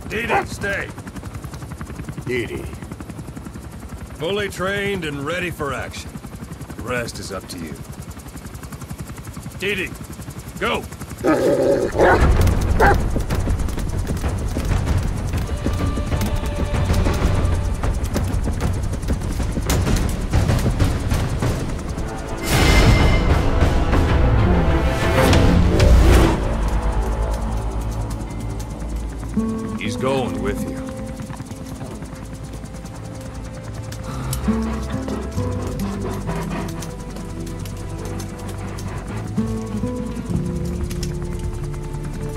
Dee Dee, stay. Dee Dee. Fully trained and ready for action. The rest is up to you. Dee Dee, go! He's going with you.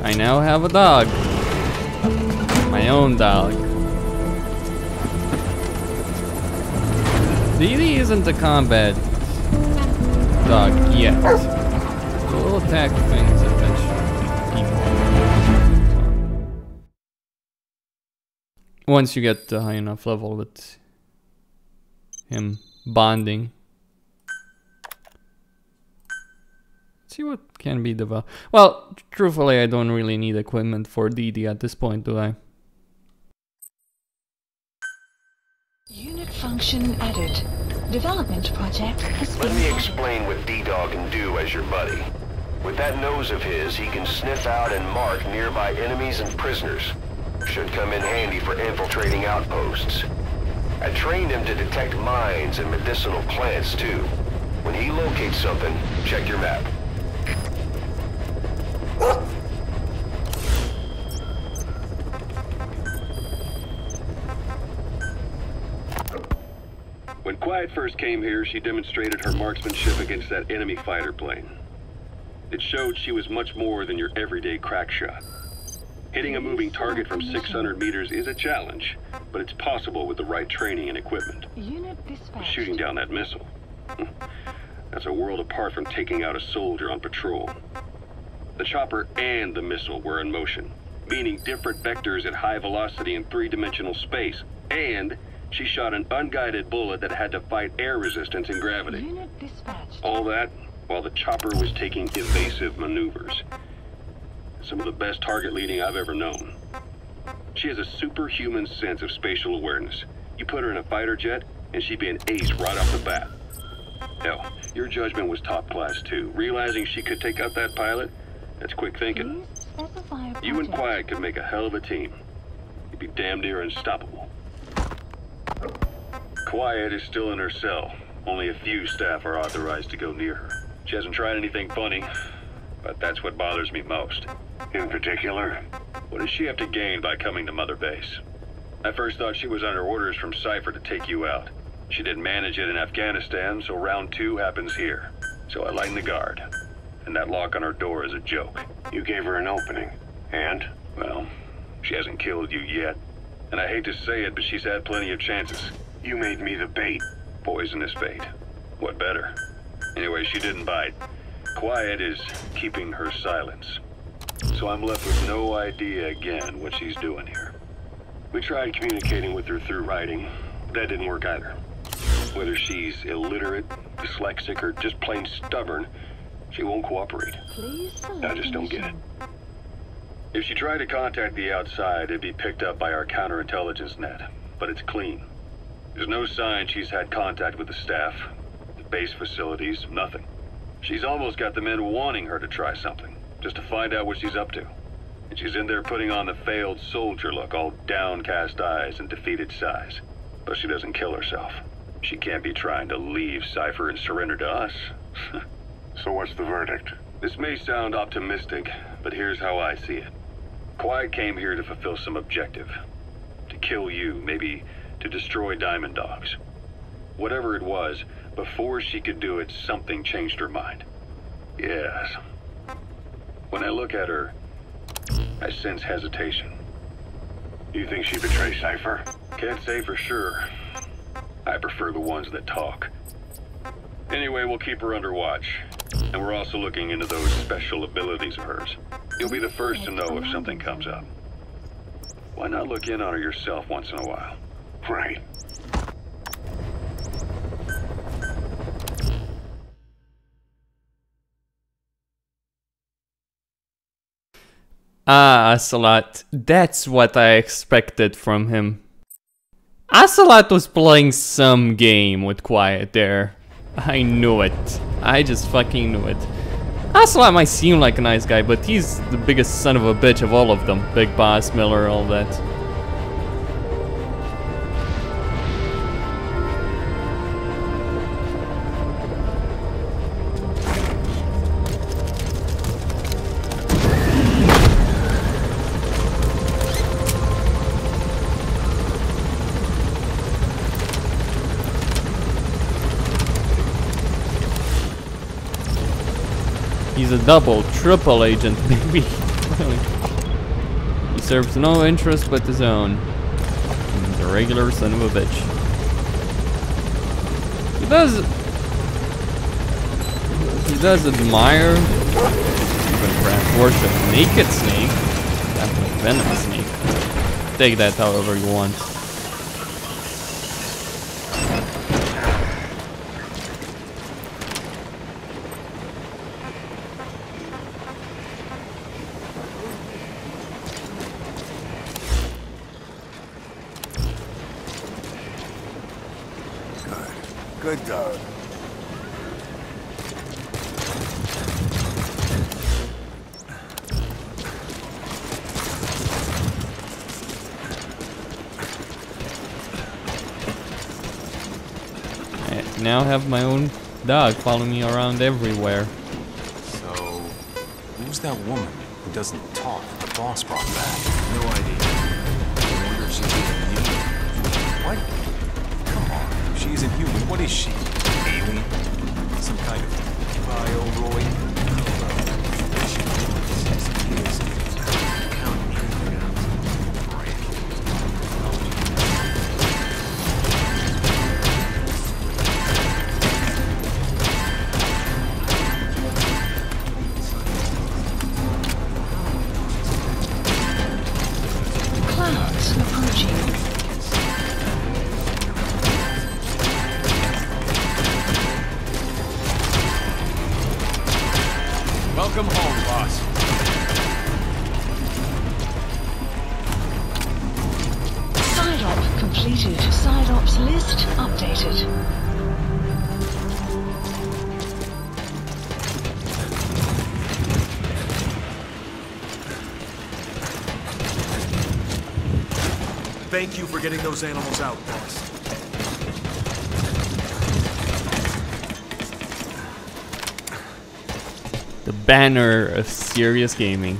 I now have a dog. My own dog. Dee Dee isn't a combat dog yet. We'll attack things eventually. People. Once you get to high enough level with him bonding. See what can be developed. Well, truthfully, I don't really need equipment for Dee Dee at this point, do I? Unit function added. Development project has Let me explain what D-Dog can do as your buddy. With that nose of his, he can sniff out and mark nearby enemies and prisoners. Should come in handy for infiltrating outposts. I trained him to detect mines and medicinal plants, too. When he locates something, check your map. When Quiet first came here, she demonstrated her marksmanship against that enemy fighter plane. It showed she was much more than your everyday crack shot. Hitting a moving target from 600 meters is a challenge, but it's possible with the right training and equipment. Unit dispatched. Shooting down that missile. That's a world apart from taking out a soldier on patrol. The chopper and the missile were in motion, meaning different vectors at high velocity in three-dimensional space, and she shot an unguided bullet that had to fight air resistance and gravity. Unit dispatched. All that while the chopper was taking evasive maneuvers. Some of the best target leading I've ever known. She has a superhuman sense of spatial awareness. You put her in a fighter jet, and she'd be an ace right off the bat. Hell, your judgment was top class too. Realizing she could take out that pilot, that's quick thinking. Please specify a You and project. Quiet could make a hell of a team. You'd be damn near unstoppable. Quiet is still in her cell. Only a few staff are authorized to go near her. She hasn't tried anything funny, but that's what bothers me most. In particular? What does she have to gain by coming to Mother Base? I first thought she was under orders from Cypher to take you out. She didn't manage it in Afghanistan, so round 2 happens here. So I lighten the guard. And that lock on her door is a joke. You gave her an opening. And? Well, she hasn't killed you yet. And I hate to say it, but she's had plenty of chances. You made me the bait. Poisonous bait. What better? Anyway, she didn't bite. Quiet is keeping her silence. So I'm left with no idea again what she's doing here. We tried communicating with her through writing. That didn't work either. Whether she's illiterate, dyslexic, or just plain stubborn, she won't cooperate. Please select I just don't get it. mission. If she tried to contact the outside, it'd be picked up by our counterintelligence net. But it's clean. There's no sign she's had contact with the staff, the base facilities, nothing. She's almost got the men wanting her to try something, just to find out what she's up to. And she's in there putting on the failed soldier look, all downcast eyes and defeated sighs. But she doesn't kill herself. She can't be trying to leave Cypher and surrender to us. So what's the verdict? This may sound optimistic, but here's how I see it. Quiet came here to fulfill some objective. To kill you, maybe to destroy Diamond Dogs. Whatever it was, before she could do it, something changed her mind. Yes. When I look at her, I sense hesitation. You think she betrayed Cypher? Can't say for sure. I prefer the ones that talk. Anyway, we'll keep her under watch. And we're also looking into those special abilities of hers. You'll be the first to know if something comes up. Why not look in on her yourself once in a while? Right. Ah, Ocelot. That's what I expected from him. Ocelot was playing some game with Quiet there. I knew it. I just fucking knew it. Ocelot might seem like a nice guy, but he's the biggest son of a bitch of all of them. Big Boss, Miller, all that. He's a double, triple agent, maybe. He serves no interest but his own. He's a regular son of a bitch. He does admire, even perhaps worship Naked Snake. Definitely Venomous Snake. Take that however you want. Good dog. I now have my own dog following me around everywhere. So, who's that woman who doesn't talk that the boss brought back? No idea. I wonder if she's even human. What? Come on, she isn't human. What is she? Alien? Some kind of bioroid? Clouds approaching. Welcome home, boss. Side op completed. Side ops list updated. Thank you for getting those animals out, boss. The banner of serious gaming.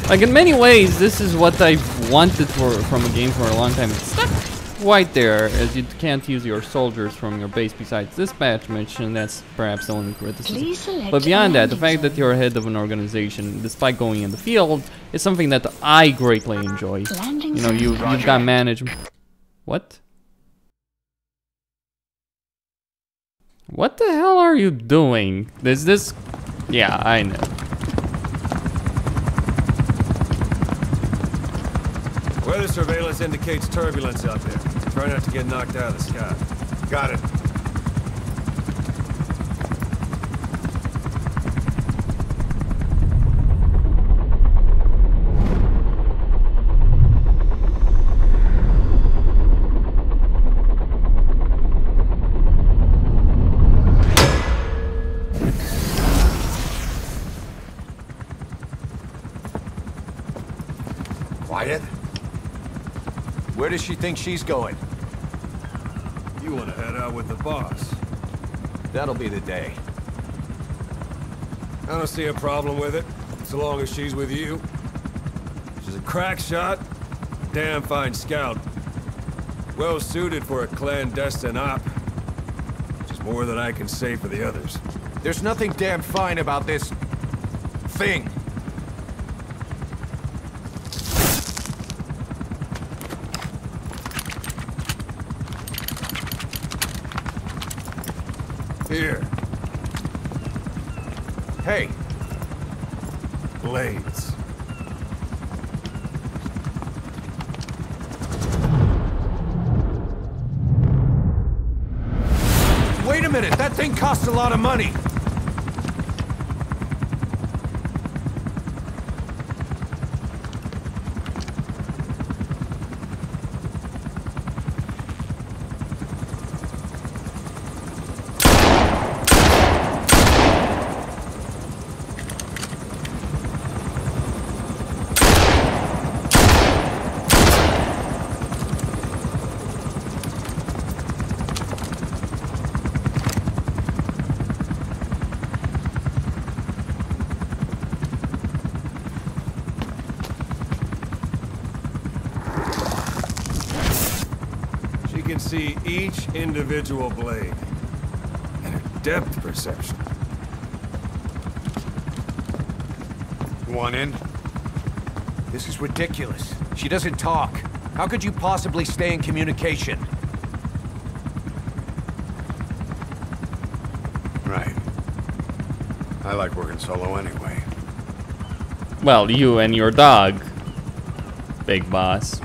Like in many ways, this is what I've wanted from a game for a long time. It's not quite there, as you can't use your soldiers from your base besides this patch mission. That's perhaps the only criticism. But beyond that, the fact that you're head of an organization, despite going in the field, is something that I greatly enjoy. You know, you've got management. What? What the hell are you doing? Is this... Yeah, I know. Weather surveillance indicates turbulence out there. Try not to get knocked out of the sky. Got it. Quiet? Where does she think she's going? You want to head out with the boss? That'll be the day. I don't see a problem with it, so long as she's with you. She's a crack shot, damn fine scout. Well suited for a clandestine op. Which is more than I can say for the others. There's nothing damn fine about this... thing. Here. Hey, Blades. wait a minute! That thing costs a lot of money! see each individual blade. And her depth perception. One in? This is ridiculous. She doesn't talk. How could you possibly stay in communication? Right. I like working solo anyway. Well, you and your dog, big boss.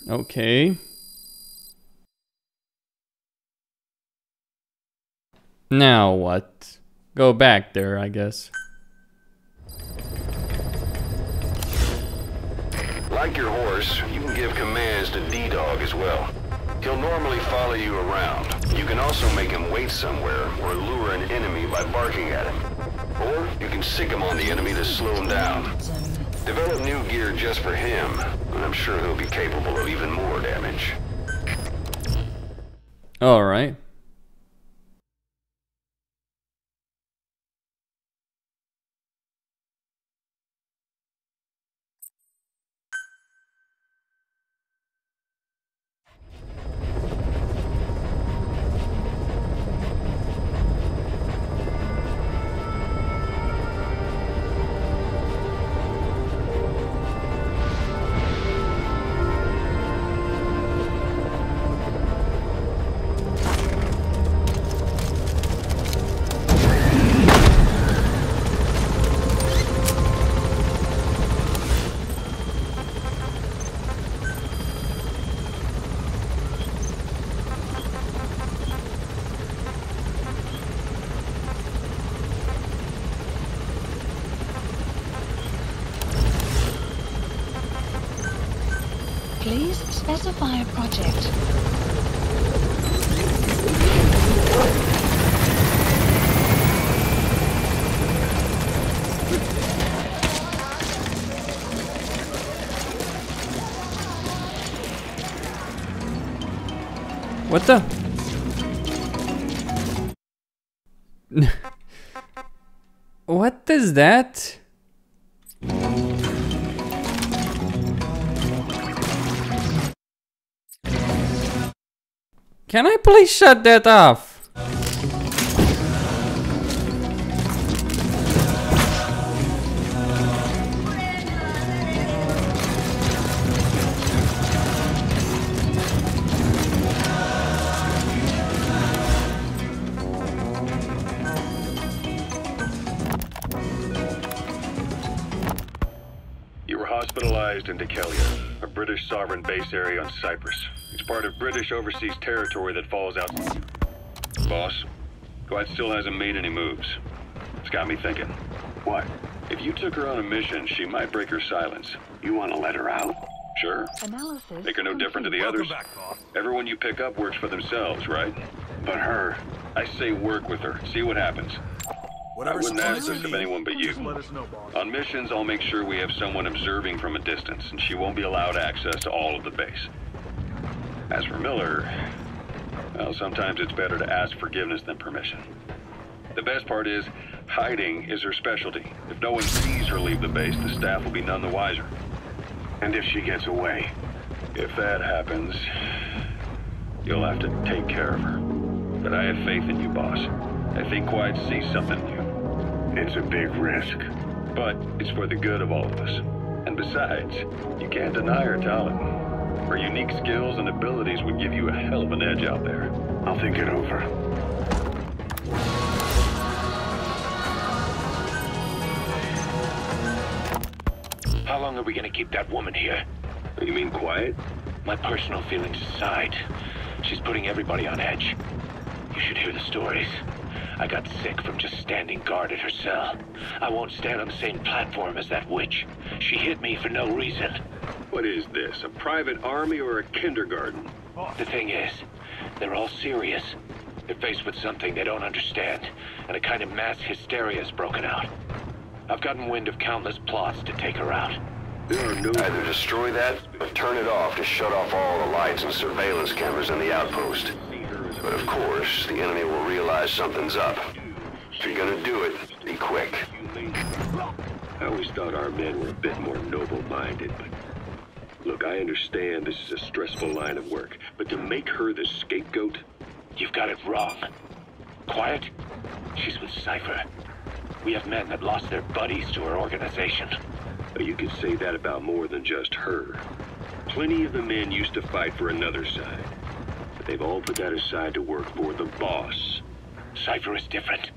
Okay. Now what? Go back there, I guess. Like your horse, you can give commands to D-Dog as well. He'll normally follow you around. You can also make him wait somewhere or lure an enemy by barking at him. Or you can sick him on the enemy to slow him down. Develop new gear just for him, and I'm sure he'll be capable of even more damage. Alright. Please specify a project. What the? What is that? Can I please shut that off? You were hospitalized in Dekelia, a British sovereign base area on Cyprus. It's part of British overseas territory that falls out. Boss, Dwight still hasn't made any moves. It's got me thinking. What? If you took her on a mission, she might break her silence. You want to let her out? Sure. Analysis. Make her no different to the others. Everyone you pick up works for themselves, right? But her. I say work with her. See what happens. I wouldn't ask this of anyone but you. On missions, I'll make sure we have someone observing from a distance, and she won't be allowed access to all of the base. As for Miller, well, sometimes it's better to ask forgiveness than permission. The best part is, hiding is her specialty. If no one sees her leave the base, the staff will be none the wiser. And if she gets away? If that happens, you'll have to take care of her. But I have faith in you, boss. I think Quiet sees something in you. It's a big risk. But it's for the good of all of us. And besides, you can't deny her talent. Her unique skills and abilities would give you a hell of an edge out there. I'll think it over. How long are we gonna keep that woman here? You mean Quiet? My personal feelings aside, she's putting everybody on edge. You should hear the stories. I got sick from just standing guard at her cell. I won't stand on the same platform as that witch. She hit me for no reason. What is this, a private army or a kindergarten? The thing is, they're all serious. They're faced with something they don't understand, and a kind of mass hysteria has broken out. I've gotten wind of countless plots to take her out. There are no... Either destroy that, or turn it off to shut off all the lights and surveillance cameras in the outpost. But of course, the enemy will realize something's up. If you're gonna do it, be quick. I always thought our men were a bit more noble-minded, but... Look, I understand this is a stressful line of work, but to make her the scapegoat... You've got it wrong. Quiet? She's with Cypher. We have men that lost their buddies to her organization. You could say that about more than just her. Plenty of the men used to fight for another side, but they've all put that aside to work for the boss. Cypher is different.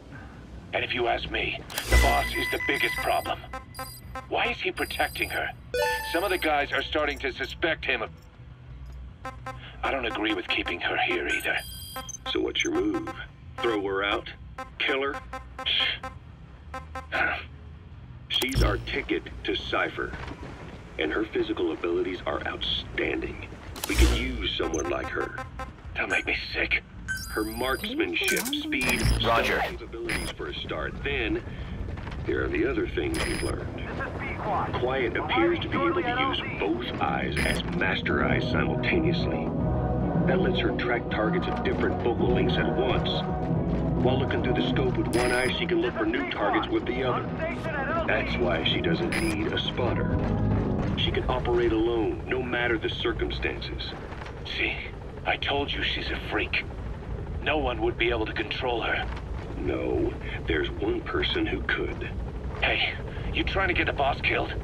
And if you ask me, the boss is the biggest problem. Why is he protecting her? Some of the guys are starting to suspect him of... I don't agree with keeping her here either. So what's your move? Throw her out? Kill her? She's our ticket to Cypher, and her physical abilities are outstanding. We could use someone like her. Don't make me sick. Her marksmanship, speed, Roger. abilities for a start. Then, there are the other things we've learned. Quiet appears to be able to use both eyes as master eyes simultaneously. That lets her track targets at different focal lengths at once. While looking through the scope with one eye, she can look for new targets with the other. That's why she doesn't need a spotter. She can operate alone, no matter the circumstances. See, I told you she's a freak. No one would be able to control her. No, there's one person who could. Hey, you trying to get the boss killed?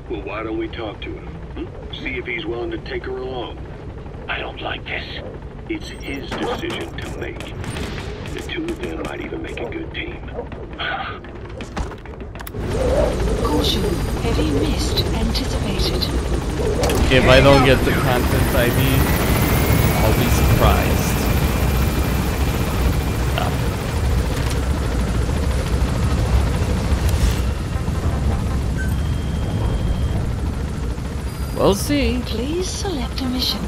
Well, why don't we talk to him? See if he's willing to take her along. I don't like this. It's his decision to make. The two of them might even make a good team. Caution. Heavy mist anticipated. If I don't get the content ID, I'll be surprised. We'll see. Please select a mission.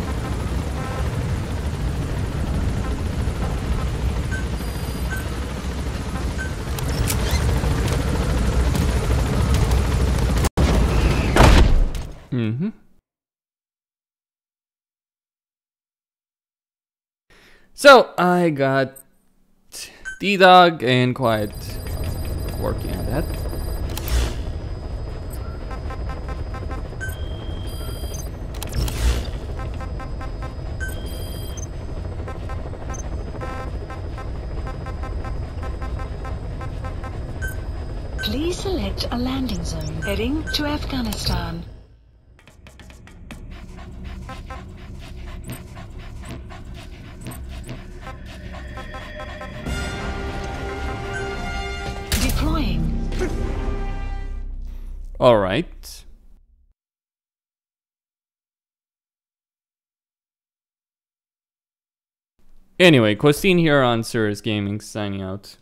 Mm-hmm. So I got D-Dog and Quiet working on that. Please select a landing zone heading to Afghanistan. Deploying. All right. Anyway, Costin here on Cirrus Gaming signing out.